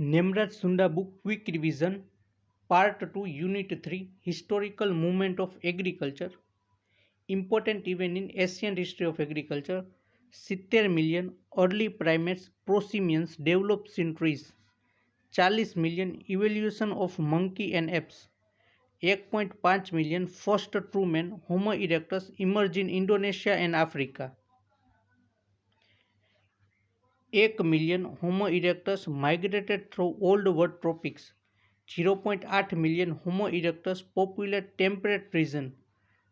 Nemraj Sunda book Quick Revision Part 2 Unit 3 Historical Movement of Agriculture Important Event in Ancient History of Agriculture 70 million early primates prosimians developed in trees 40 million evolution of monkey and apes 1.5 million first true men Homo erectus emerged in Indonesia and Africa 1 million Homo erectus migrated through old world tropics 0.8 million Homo erectus populate temperate region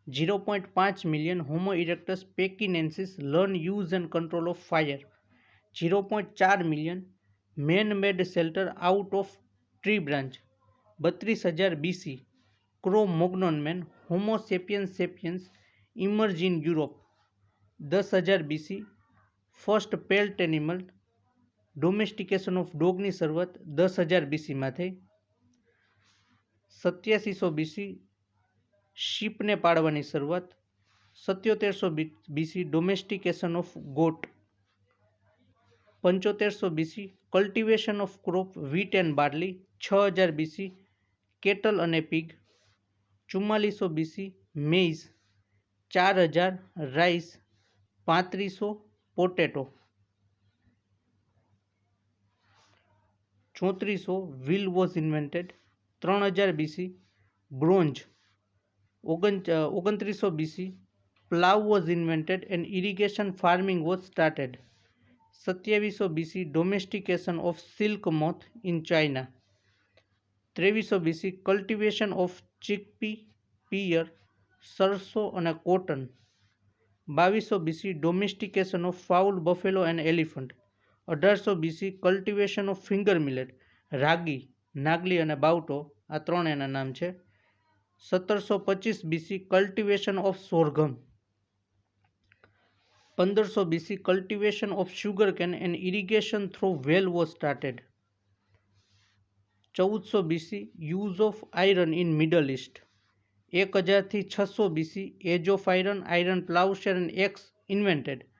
0.5 million Homo erectus pekinensis learn use and control of fire 0.4 million man-made shelter out of tree branch 32,000 BC Cro-Magnon man Homo sapiens sapiens emerged in Europe 10,000 BC first pelt animal domestication of ડોગની શરૂઆત 10,000 બીસીમાં થઈ 8700 BC શીપને પાળવાની શરૂઆત 7700 BC domestication of goat 7500 BC cultivation of crop wheat and barley 6000 BC cattle અને pig 4400 BC maize 4000 rice 3500 potato 3400 wheel was invented 3000 BC bronze 2900 BC plough was invented and irrigation farming was started 2700 BC domestication of silk moth in China 2300 BC cultivation of chickpea pear સરસો અને cotton 2200 BC domestication of fowl buffalo and elephant 1800 BC cultivation of finger millet ragi નાગલી અને બાવટો આ ત્રણ એના નામ છે 1725 BC cultivation of sorghum 1500 BC cultivation of sugarcane and irrigation through well was started 1400 BC use of iron in Middle East 1000 થી 600 BC age of iron iron ploughshare and axe invented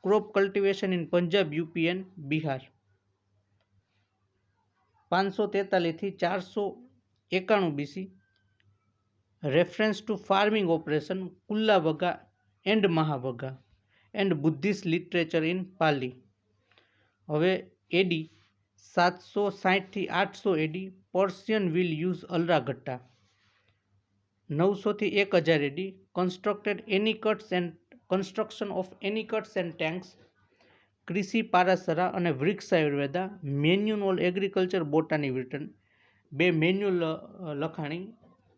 crop cultivation in Punjab, UP and Bihar 543 થી 491 BC reference to farming operation Kulla-Wagga and Mahavagga and Buddhist literature in Pali હવે AD 760 થી 800 AD Persian will use Alraghetta 900 થી 1000 AD constructed construction of anicuts and tanks કૃષિ પારાસરા અને Vriksha Ayurveda manual agriculture botany written બે manual લખાણી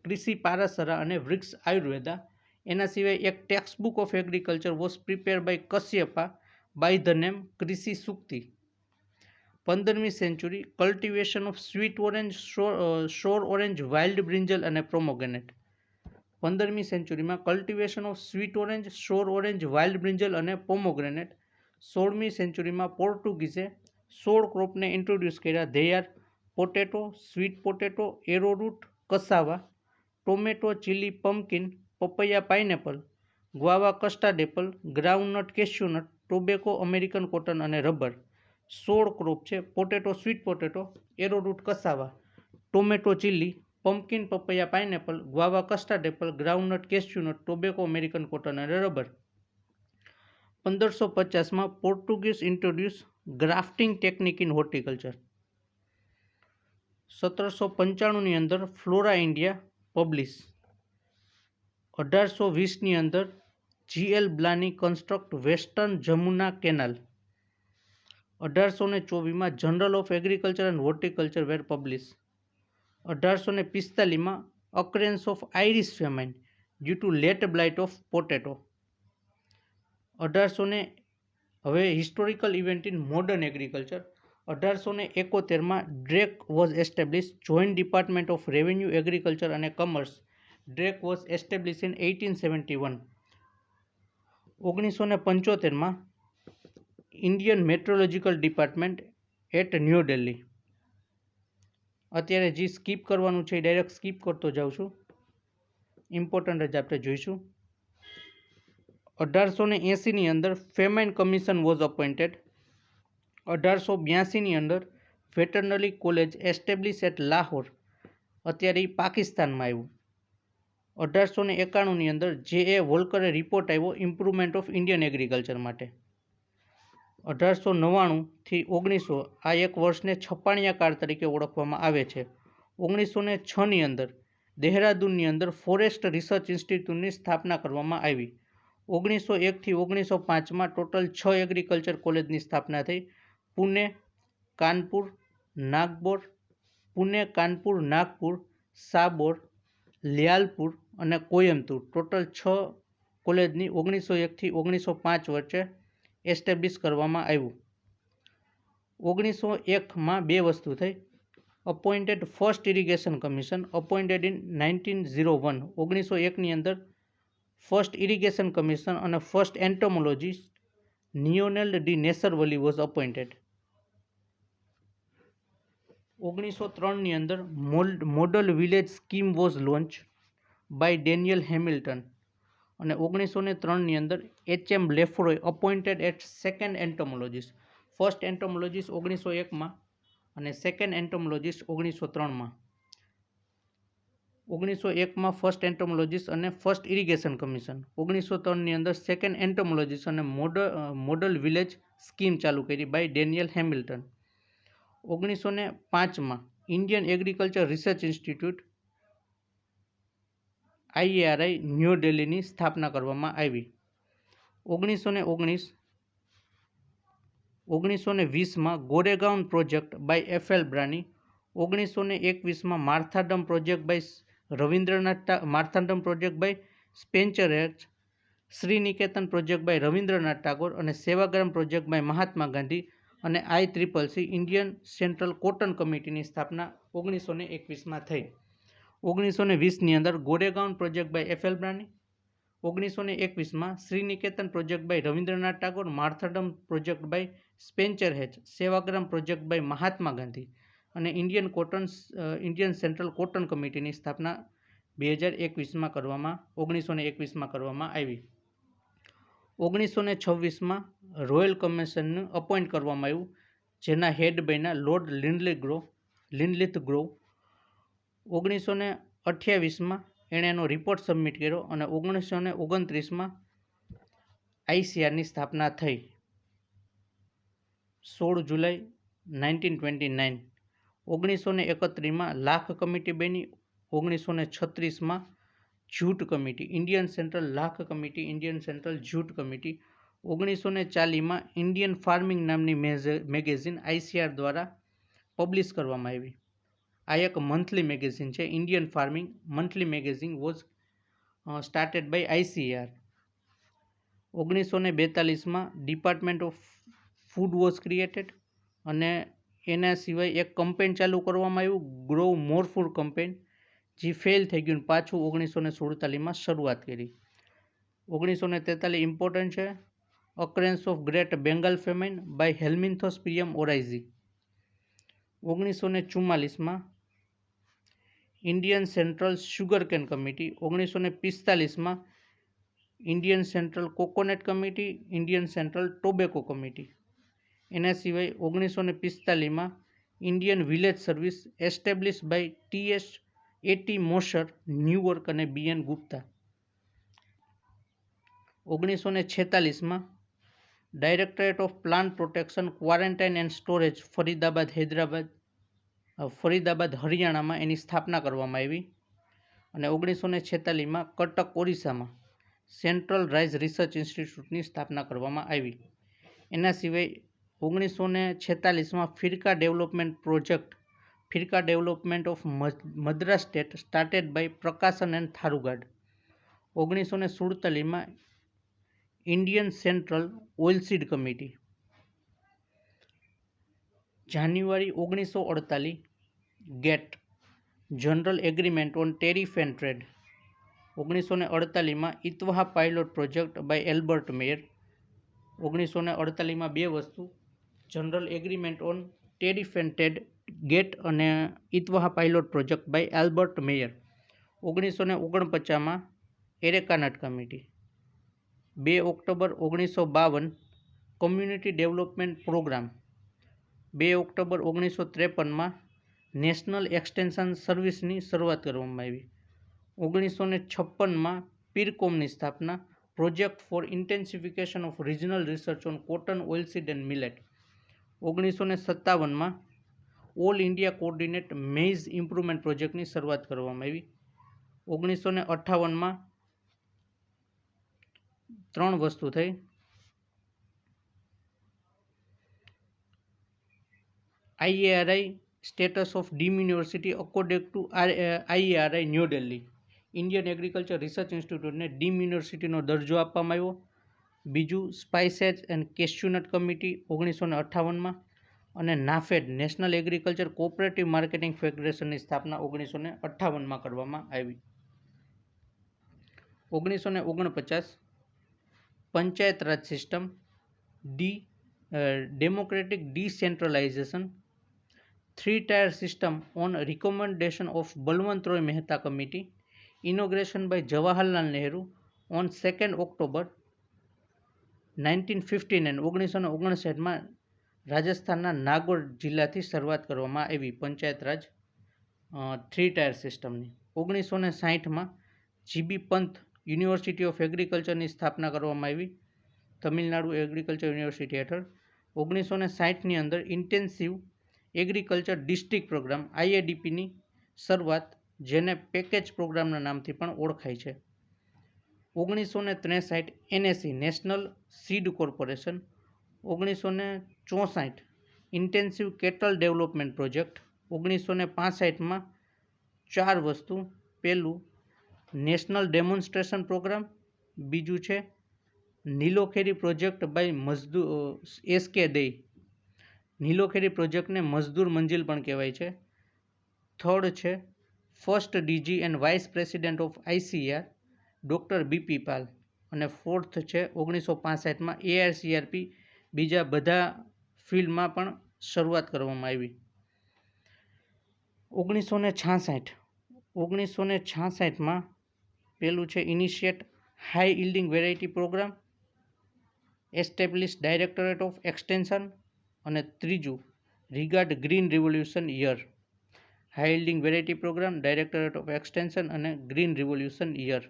કૃષિ પારાસરા અને વૃક્ષ આયુર્વેદા એના સિવાય એક textbook of agriculture was prepare by Kashyapa by the name Krishi Sukti 15મી century cultivation of sweet orange sour orange wild brinjal અને પ્રોમોગેનેટ 15મી સેન્ચુરીમાં cultivation of sweet orange sour orange wild brinjal અને પોમોગ્રેનેટ 16મી સેન્ચુરીમાં પોર્ટુગીઝે 16 ક્રોપને ઇન્ટ્રોડ્યુસ કર્યા they are potato sweet potato arrowroot cassava tomato chilli pumpkin papaya pineapple guava custard apple groundnut cashew nut tobacco American cotton અને rubber 16 crop છે potato sweet potato arrowroot cassava tomato chilli pumpkin papaya pineapple guava custard apple groundnut cashew nut tobacco American cotton અને rubber 1550માં Portuguese introduce grafting technique in horticulture 1795ની અંદર Flora India publish 1820ની અંદર GL બ્લાની construct western Jamuna canal 1824માં journal of agriculture and horticulture were publish 1845માં occurrence of Irish famine due to late blight of potato 1800 હવે historical event in modern agriculture 1871માં Drake was establish joint department of revenue agriculture અને commerce Drake was establish in 1871 1975માં Indian meteorological department at new Delhi અત્યારે જે skip કરવાનું છે એ direct skip કરતો જાઉં છું ઇમ્પોર્ટન્ટ જ આપણે જોઈશું 1880ની અંદર ફેમાઇન કમિશન વોઝ અપોઇન્ટેડ 1882ની અંદર veterinary college establish at Lahore, અત્યારે એ પાકિસ્તાનમાં આવ્યું. 1891ની અંદર જે વોલ્કરે રિપોર્ટ આવ્યો ઇમ્પ્રુવમેન્ટ ઓફ ઇન્ડિયન એગ્રીકલ્ચર માટે. 1899થી 1900 આ એક વર્ષને છપાણિયા કાળ તરીકે ઓળખવામાં આવે છે. 1906ની અંદર દહેરાદૂનની અંદર ફોરેસ્ટ રિસર્ચ ઇન્સ્ટિટ્યૂટની સ્થાપના કરવામાં આવી. 1901થી 1905માં ટોટલ 6 એગ્રીકલ્ચર કોલેજની સ્થાપના થઈ. પુણે, કાનપુર, નાગપુર, સાબોર, લ્યાલપુર અને કોયમ્બતુર ટોટલ 6 કોલેજની 1901થી 1905 વચ્ચે એસ્ટેબ્લિશ કરવામાં આવ્યું. 1901માં બે વસ્તુ થઈ. Appointed first irrigation commission appointed in 1901. 1901ની અંદર ફર્સ્ટ ઇરિગેશન કમિશન અને first entomologist Lionel de Niceville was appointed. 1903ની અંદર model village scheme was launch by Daniel Hamilton અને 1903ની અંદર H M. Lefroy appointed at second entomologist. First entomologist 1901માં અને સેકન્ડ એન્ટોમોલોજીસ્ટ 1903માં. 1901માં ફર્સ્ટ એન્ટોમોલોજીસ્ટ અને ફર્સ્ટ ઇરિગેશન કમિશન. 1903ની અંદર સેકન્ડ એન્ટોમોલોજીસ્ટ અને મોડલ વિલેજ સ્કીમ ચાલુ કરી બાય ડેનિયલ હેમિલ્ટન. 1905માં Indian agriculture research institute IARI New દિલ્હીની સ્થાપના કરવામાં આવી. 1920માં Goregaon project by F.L. Brayne. 1921માં Marthandam project by Spencer Hatch, Sriniketan project by Rabindranath Tagore અને સેવાગ્રામ પ્રોજેક્ટ બાય મહાત્મા ગાંધી અને ICCC ઇન્ડિયન સેન્ટ્રલ કોટન કમિટીની સ્થાપના 1921માં થઈ. 1920ની અંદર Goregaon project by F.L. Brayne. 1921માં Sriniketan project by Rabindranath Tagore, Marthandam project by Spencer Hatch, Sevagram project by Mahatma Gandhi અને ઇન્ડિયન સેન્ટ્રલ કોટન કમિટીની સ્થાપના 1921માં કરવામાં આવી. 1926માં રોયલ કમિશનનું અપોઇન્ટ કરવામાં આવ્યું, જેના હેડ બન્યા લોર્ડ લિનલિથ ગ્રોવ. 1928માં એણે એનો રિપોર્ટ સબમિટ કર્યો અને 1929માં ICARની સ્થાપના થઈ 16 જુલાઈ 1929. 1931માં લાખ કમિટી બની. 1936માં jute committee Indian central lac committee Indian central jute committee. 1940માં ઇન્ડિયન ફાર્મિંગ નામની મેગેઝિન ICAR દ્વારા પબ્લિશ કરવામાં આવી. આ એક મંથલી મેગેઝિન છે. Indian farming monthly magazine was started by ICAR. 1942માં department of food was created અને એના સિવાય એક કમ્પેન ચાલુ કરવામાં આવ્યું, ગ્રો મોર ફૂડ કમ્પેન, જે ફેલ થઈ ગયું. પાછું 1947માં શરૂઆત કરી. 1943 ઇમ્પોર્ટન્ટ છે. Occurrence of great Bengal famine by helminthos PM oryzae. 1944માં ઇન્ડિયન સેન્ટ્રલ શુગરકેન કમિટી. 1945માં Indian central coconut committee, Indian central tobacco committee. એના સિવાય 1945માં Indian village service establish by A.T. Mosher, New York અને BN ગુપ્તા. 1946માં directorate of plant protection, quarantine and storage, Faridabad હરિયાણામાં એની સ્થાપના કરવામાં આવી અને 1946માં કટક ઓરિસ્સામાં સેન્ટ્રલ રાઇસ રિસર્ચ ઇન્સ્ટિટ્યૂટની સ્થાપના કરવામાં આવી. એના સિવાય 1946માં Firka development of Madras state started by પ્રકાશન એન્ડ થારુગાડ. 1947માં Indian central oilseed committee. January 1948 GATT general agreement on tariff and trade. 1948માં Etawah pilot project by Albert Mayer. 1948માં બે વસ્તુ, general agreement on tariff and trade GATT અને Etawah pilot project by Albert Mayer. 1949માં arecanut committee. 2 October 1952 community development programme. 2 October 1953 national extension સર્વિસની શરૂઆત કરવામાં આવી. 1956 પીરકોમની સ્થાપના. Project for intensification of regional research on cotton, oilseed and millet. 1957 all India coordinate maize improvement પ્રોજેક્ટની શરૂઆત કરવામાં આવી. 1958 ત્રણ વસ્તુ થઈ. IARI status of deem university according to IARI new Delhi. Indian agriculture research ઇન્સ્ટિટ્યૂટને ડીમ યુનિવર્સિટીનો દરજ્જો આપવામાં આવ્યો. બીજું સ્પાઇસેસ એન્ડ કેશ્યુનટ કમિટી 1958 અને NAFED national agriculture cooperative marketing ફેડરેશનની સ્થાપના 1958 કરવામાં આવી. 1949 panchayat raj system democratic decentralisation. 3 tier system on recommendation of Balwant Roy Mehta Committee. Inauguration by Jawaharlal Nehru on 2nd October 1959. 1959 રાજસ્થાનના નાગોર જિલ્લાથી શરૂઆત કરવામાં આવી પંચાયત રાજ 3 tier સિસ્ટમની. 1960 GB પંત યુનિવર્સિટી ઓફ એગ્રીકલ્ચરની સ્થાપના કરવામાં આવી તમિલનાડુ એગ્રીકલ્ચર યુનિવર્સિટી હેઠળ. 1960ની અંદર ઇન્ટેન્સિવ એગ્રીકલ્ચર ડિસ્ટ્રિક્ટ પ્રોગ્રામ IADPની શરૂઆત, જેને પેકેજ પ્રોગ્રામના નામથી પણ ઓળખાય છે. 1963 NSE national seed corporation. 1964 intensive cattle development project. 1965 ચાર વસ્તુ. પહેલું નેશનલ ડેમોન્સ્ટ્રેશન પ્રોગ્રામ. બીજું છે નીલોખેરી પ્રોજેક્ટ બાય SK દઈ. નીલોખેરી પ્રોજેક્ટને મજદૂર મંજિલ પણ કહેવાય છે. થર્ડ છે first DG and vice president of ICAR doctor BP Pal. અને ફોર્થ છે 1965 ARCRP બીજા બધા ફિલ્ડમાં પણ શરૂઆત કરવામાં આવી. 1966 પેલું છે initiate high yielding variety programme, establish directorate of extension. અને ત્રીજું regard green revolution year. High yielding variety programme, directorate of extension અને green revolution year.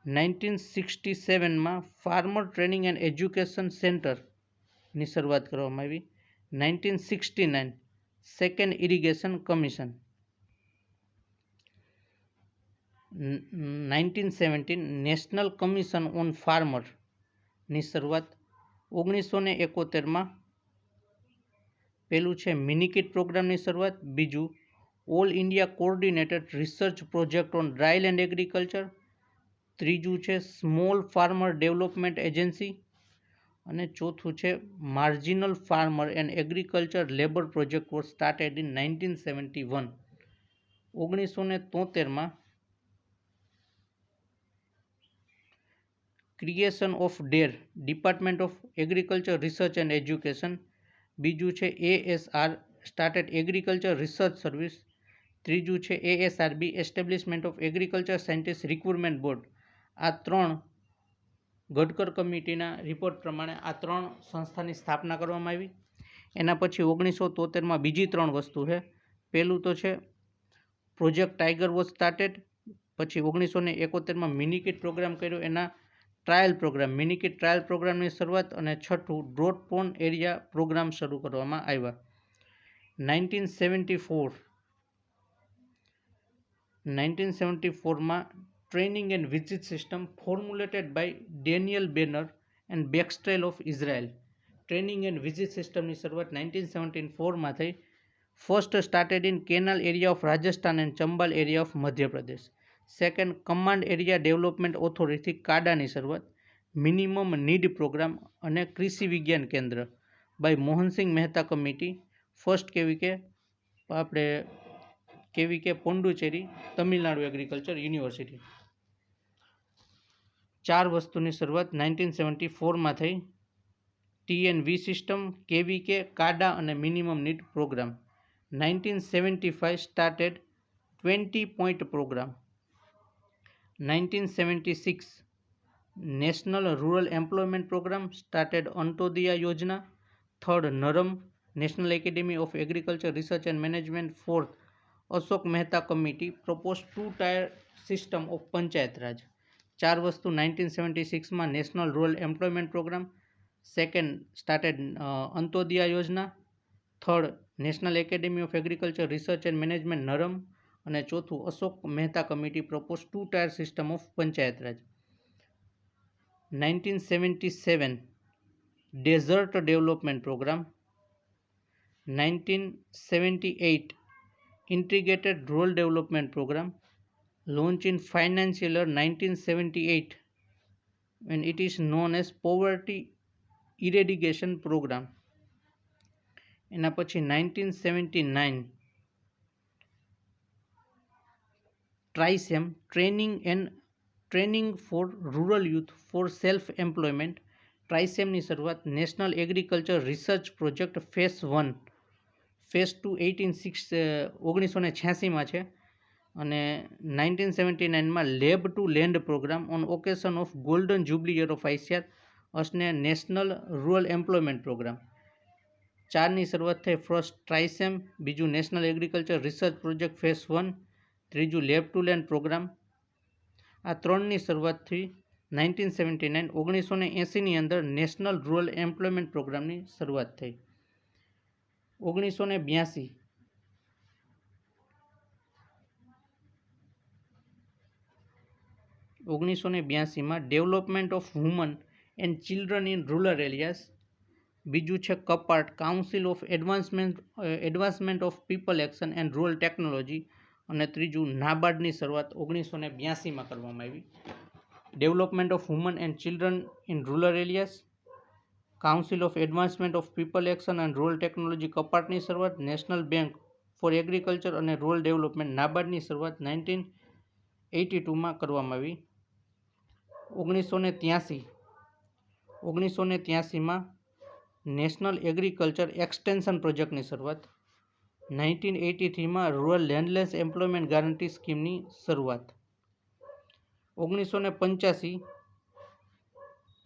1967 farmer training and education સેન્ટરની શરૂઆત કરવામાં આવી. 1969 second irrigation commission. 1917 national commission on ફાર્મરની શરૂઆત. 1971 પેલું છે મિનિકિટ પ્રોગ્રામની શરૂઆત. બીજું all India coordinated research project on dryland agriculture. ત્રીજું છે સ્મોલ ફાર્મર ડેવલપમેન્ટ એજન્સી. અને ચોથું છે marginal farmer and agriculture labour project was started in 1971. 1973 creation of DARE department of agriculture research and education. બીજું છે ASR started agriculture research service. ત્રીજું છે ASRB establishment of agriculture scientist recruitment board. આ ત્રણ ગડકર કમિટીના રિપોર્ટ પ્રમાણે આ ત્રણ સંસ્થાની સ્થાપના કરવામાં આવી. એના પછી 1973 બીજી ત્રણ વસ્તુ છે. પહેલું તો છે પ્રોજેક્ટ ટાઈગર વોઝ સ્ટાર્ટેડ. પછી 1971 મિનિકિટ પ્રોગ્રામ કર્યો, એના ટ્રાયલ પ્રોગ્રામ મિનિકિટ ટ્રાયલ પ્રોગ્રામની શરૂઆત. અને છઠ્ઠું ડ્રોટ પ્રોન એરિયા પ્રોગ્રામ શરૂ કરવામાં આવ્યા. 1974 training and visit system formulated by Daniel banner and બેક્સ્ટ્રેલ of Israel. Training and visit સિસ્ટમની શરૂઆત 1974 થઈ. First started in canal area of Rajasthan and ચંબાલ area of Madhya Pradesh. Second command area development authority કાડાની શરૂઆત. Minimum need programme અને કૃષિ વિજ્ઞાન કેન્દ્ર by Mohansinh Mehta committee. First KVK પોંડુચેરી Tamil Nadu agriculture university. ચાર વસ્તુની શરૂઆત 1974 થઈ. TNV સિસ્ટમ, KVK, કાડા અને minimum need programme. 1975 started 20 point programme. 1976 national rural employment programme started Antyodaya Yojana. Third નરમ National Academy of Agriculture Research and Management. Fourth, Ashok Mehta Committee proposed two-tier system of Panchayat Raj. 4 વસ્તુ 1976 માં national rural employment programme. Second started Antyodaya Yojana. Third national academy of agriculture research and management NAARM. અને ચોથું Ashok Mehta committee propose two-tier system of panchayat raj. 1977 desert development programme. 1978 integrated rural development program launched in financial year 1978 and it is known as poverty eradication program. એના પછી 1979 TRISEM training for rural youth for self employment. TRISEM ની શરૂઆત national agriculture research project phase 1 phase 2 1986માં છે અને 1979માં lab to land programme on occasion of golden jubilee year of ICAR અને national rural employment programme. 4ની શરૂઆત થઈ ફર્સ્ટ ટ્રાઇસેમ, બીજું national agriculture research project phase 1, ત્રીજું લેબ ટુ લેન્ડ પ્રોગ્રામ. આ 3ની શરૂઆત થઈ 1979. 1980ની અંદર નેશનલ રૂરલ એમ્પ્લોયમેન્ટ પ્રોગ્રામની શરૂઆત થઈ. 1982માં development of women and children in rural areas. બીજું છે CAPART council of advancement of people action and rural technology. અને ત્રીજું નાબાર્ડની શરૂઆત 1982માં કરવામાં આવી. Development of women and children in rural areas, council of advancement of people action and rural technology કપાર્ટની શરૂઆત, નેશનલ બેંક ફોર એગ્રીકલ્ચર અને રૂરલ ડેવલપમેન્ટ નાબાર્ડની શરૂઆત 1982માં કરવામાં આવી. 1983માં નેશનલ એગ્રીકલ્ચર એક્સટેન્શન પ્રોજેક્ટની શરૂઆત. 1983માં રૂરલ લેન્ડલેસ એમ્પ્લોયમેન્ટ ગારંટી સ્કીમની શરૂઆત. 1985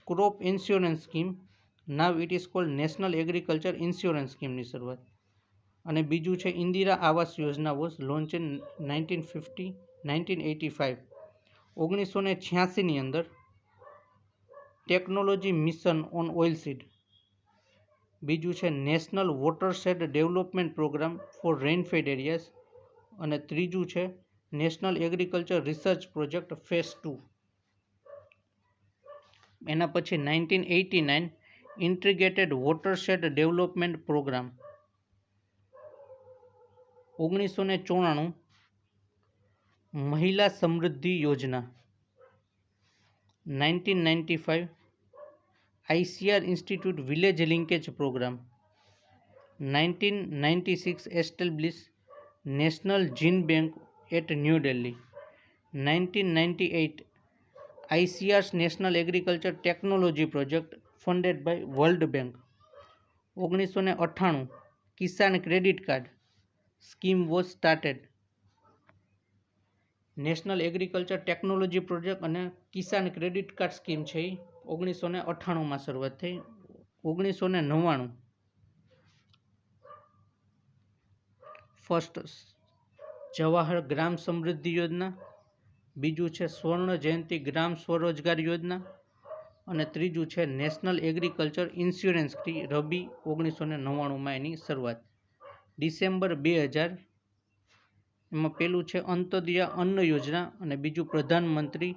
crop insurance scheme, now it is called national agriculture insurance સ્કીમની શરૂઆત. અને બીજું છે Indira Awas Yojana was launch in 1985. 1986ની અંદર ટેકનોલોજી મિશન ઓન ઓઇલસીડ. બીજું છે national watershed development programme for rainfed areas. અને ત્રીજું છે national agriculture research project phase 2. એના પછી 1989 ઇન્ટિગ્રેટેડ વોટરશેડ ડેવલપમેન્ટ પ્રોગ્રામ. 1994 મહિલા સમૃદ્ધિ યોજના. 1995 ICAR institute village linkage programme. 1996 establish national gene bank at new Delhi. 1998 ICAR's national agriculture technology project funded by world bank. 1998 Kisan credit card scheme was started. National agriculture technology project અને Kisan credit card scheme છે એ 1998માં શરૂઆત થઈ. 1999 first Jawahar ગ્રામ સમૃદ્ધિ યોજના, બીજું છે સ્વર્ણ જયંતિ ગ્રામ સ્વરોજગાર યોજના અને ત્રીજું છે national agriculture insurance scheme rabi. 1999માં એની શરૂઆત. ડિસેમ્બર 2000 એમાં પેલું છે અંત્યોદય અન્ન યોજના અને બીજું પ્રધાનમંત્રી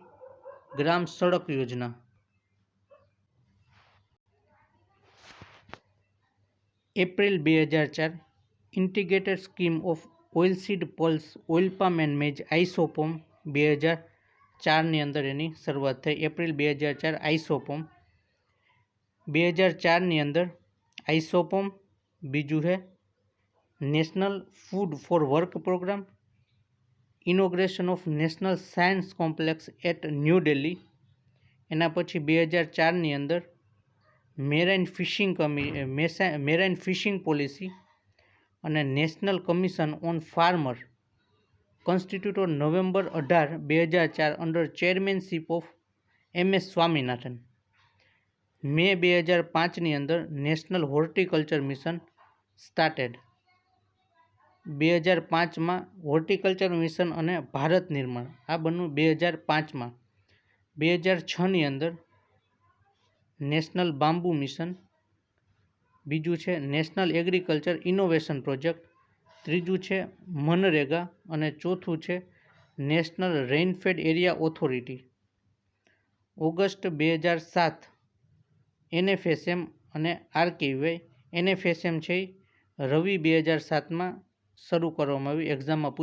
Gram Sadak Yojana. April 2004 integrated scheme of oilseed pulse oil palm and maize ISOPOM. 2004ની અંદર એની શરૂઆત થઈ. એપ્રિલ 2004 આઇસોપોમ. 2004ની અંદર આઇસોપોમ. બીજું છે national food for work programme, inauguration of national science complex at new Delhi. એના પછી 2004ની અંદર મેરાઇન ફિશિંગ પોલિસી અને national commission on farmer constitute on November 18, 2004 under chairmanship of MS Swaminathan. May 2005ની અંદર નેશનલ હોર્ટિકલ્ચર મિશન સ્ટાર્ટેડ. 2005માં horticulture mission અને ભારત નિર્માણ આ બન્યું 2005માં. 2006ની અંદર નેશનલ બાંબુ મિશન, બીજું છે નેશનલ એગ્રીકલ્ચર ઇનોવેશન પ્રોજેક્ટ, ત્રીજું છે મનરેગા અને ચોથું છે national rainfed area authority. August 2007 NFSM અને RKY. NFSM છે રવિ 2007માં શરૂ કરવામાં આવ્યું. એક્ઝામમાં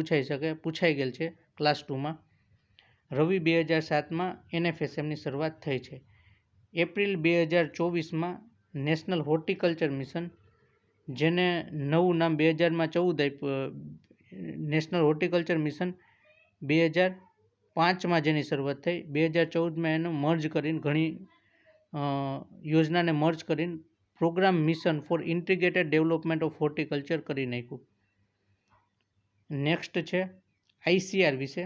પૂછાઈ ગયેલ છે ક્લાસ 2માં. રવિ 2007માં NFSMની શરૂઆત થઈ છે. એપ્રિલ 2024માં નેશનલ હોર્ટિકલ્ચર મિશન, જેને નવું નામ 2014 આપ્યું, નેશનલ હોર્ટિકલ્ચર મિશન 2005માં જેની શરૂઆત થઈ. 2014માં એનું મર્જ કરીને ઘણી યોજનાને મર્જ કરીને programme mission for integrated development of horticulture કરી નાખ્યું. નેક્સ્ટ છે ICR વિશે.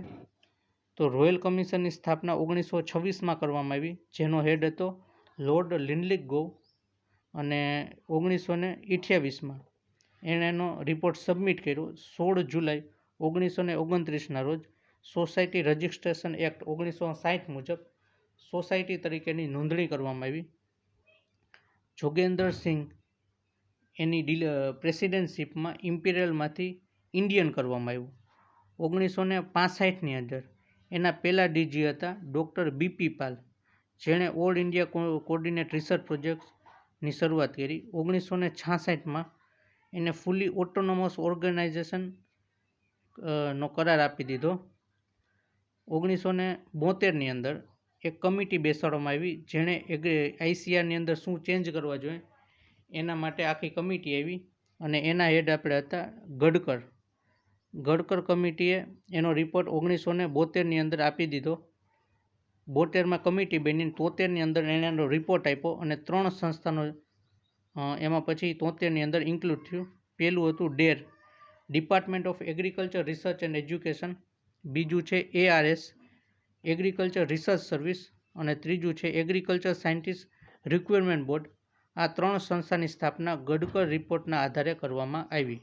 તો રોયલ કમિશનની સ્થાપના 1926માં કરવામાં આવી, જેનો હેડ હતો લોર્ડ લિનલિથગોવ, અને 1928માં એણે એનો રિપોર્ટ સબમિટ કર્યો. 16 જુલાઈ 1929ના રોજ સોસાયટી રજિસ્ટ્રેશન એક્ટ 1960 મુજબ સોસાયટી તરીકેની નોંધણી કરવામાં આવી. જોગેન્દ્ર સિંઘ એની પ્રેસિડેન્ટશીપમાં ઇમ્પિરિયલમાંથી ઇન્ડિયન કરવામાં આવ્યું. 1965ની અંદર એના પહેલા DG હતા ડૉક્ટર BP પાલ, જેણે ઓલ ઇન્ડિયા કોર્ડિનેટ રિસર્ચ પ્રોજેક્ટની શરૂઆત કરી. 1966માં એને ફૂલી ઓટોનોમસ ઓર્ગેનાઇઝેશન નો કરાર આપી દીધો. 1972ની અંદર એક કમિટી બેસાડવામાં આવી, જેણે ICRની અંદર શું ચેન્જ કરવા જોઈએ એના માટે આખી કમિટી આવી, અને એના હેડ આપણે હતા ગડકર કમિટીએ એનો રિપોર્ટ 1972ની અંદર આપી દીધો. 72માં કમિટી બની, 73ની અંદર એને એનો રિપોર્ટ આપ્યો, અને 3 સંસ્થાનો એમાં પછી 73ની અંદર ઇન્ક્લુડ થયું. પહેલું હતું DARE, department of agriculture research and education, બીજું છે ARS, એગ્રીકલ્ચર રિસર્ચ સર્વિસ, અને ત્રીજું છે એગ્રીકલ્ચર સાયન્ટિસ્ટ રિક્વાયરમેન્ટ બોર્ડ. આ 3 સંસ્થાની સ્થાપના ગડકર રિપોર્ટના આધારે કરવામાં આવી.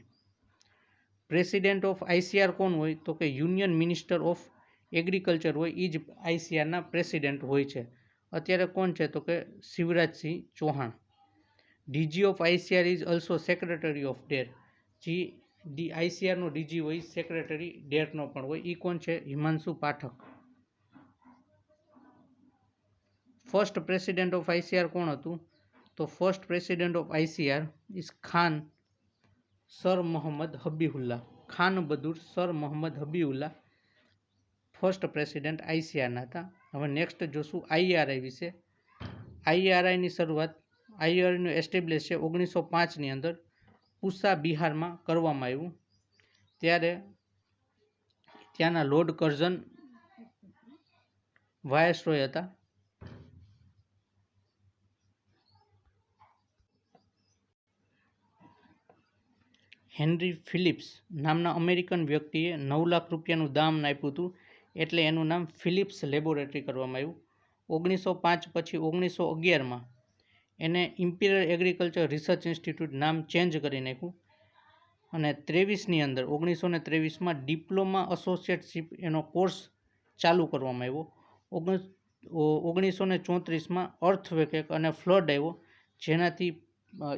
પ્રેસિડેન્ટ ઓફ ICR કોણ હોય? તો કે યુનિયન મિનિસ્ટર ઓફ એગ્રીકલ્ચર હોય, એ જ ICRના પ્રેસિડેન્ટ હોય છે. અત્યારે કોણ છે? તો કે Shivraj Singh Chauhan. DG of ICR is also secretary of DARE. ICRનો DG હોય સેક્રેટરી DAREનો પણ હોય. એ કોણ છે? Himanshu Pathak. First president of ICR કોણ હતું? તો first president of ICR is Khan sir Mohammad Habibullah. Khan બદુર sir Mohammad Habibullah first president ICRના હતા. હવે નેક્સ્ટ જોશું IRI વિશે. IRIની શરૂઆત, IRIનું એસ્ટેબ્લિશ છે 1905ની અંદર પૂસા, બિહારમાં કરવામાં આવ્યું. ત્યારે ત્યાંના લોર્ડ કર્ઝન વાયસરોય હતા. હેનરી ફિલિપ્સ નામના અમેરિકન વ્યક્તિએ 9 લાખ રૂપિયાનું દાન આપ્યું હતું, એટલે એનું નામ ફિલિપ્સ લેબોરેટરી કરવામાં આવ્યું. 1905 પછી 1911માં એને ઇમ્પિરિયલ એગ્રીકલ્ચર રિસર્ચ ઇન્સ્ટિટ્યૂટ નામ ચેન્જ કરી નાખ્યું, અને 23ની અંદર 1923માં ડિપ્લોમા એસોસિએટશીપ એનો કોર્સ ચાલુ કરવામાં આવ્યો. 1934માં અર્થક્વેક અને ફ્લડ આવ્યો, જેનાથી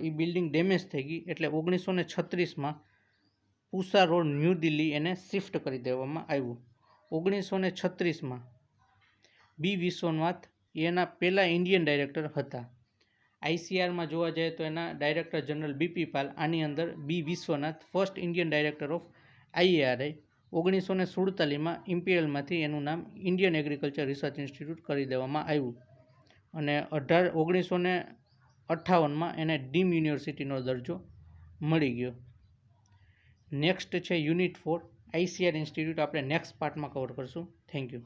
એ બિલ્ડિંગ ડેમેજ થઈ ગઈ, એટલે 1936માં પૂસા રોડ ન્યૂ દિલ્હી એને શિફ્ટ કરી દેવામાં આવ્યું. 1936માં બી વિશ્વનાથ એના પહેલા ઇન્ડિયન ડાયરેક્ટર હતા. ICRમાં જોવા જાય તો એના ડાયરેક્ટર જનરલ BP પાલ, આની અંદર B Vishwanath first Indian director of IARI. 1947માં ઇમ્પિરિયલમાંથી એનું નામ ઇન્ડિયન એગ્રીકલ્ચર રિસર્ચ ઇન્સ્ટિટ્યૂટ કરી દેવામાં આવ્યું, અને 1958માં એને ડીમ યુનિવર્સિટીનો દરજ્જો મળી ગયો. નેક્સ્ટ છે યુનિટ 4 ICR ઇન્સ્ટિટ્યૂટ. આપણે નેક્સ્ટ પાર્ટમાં કવર કરશું. Thank you.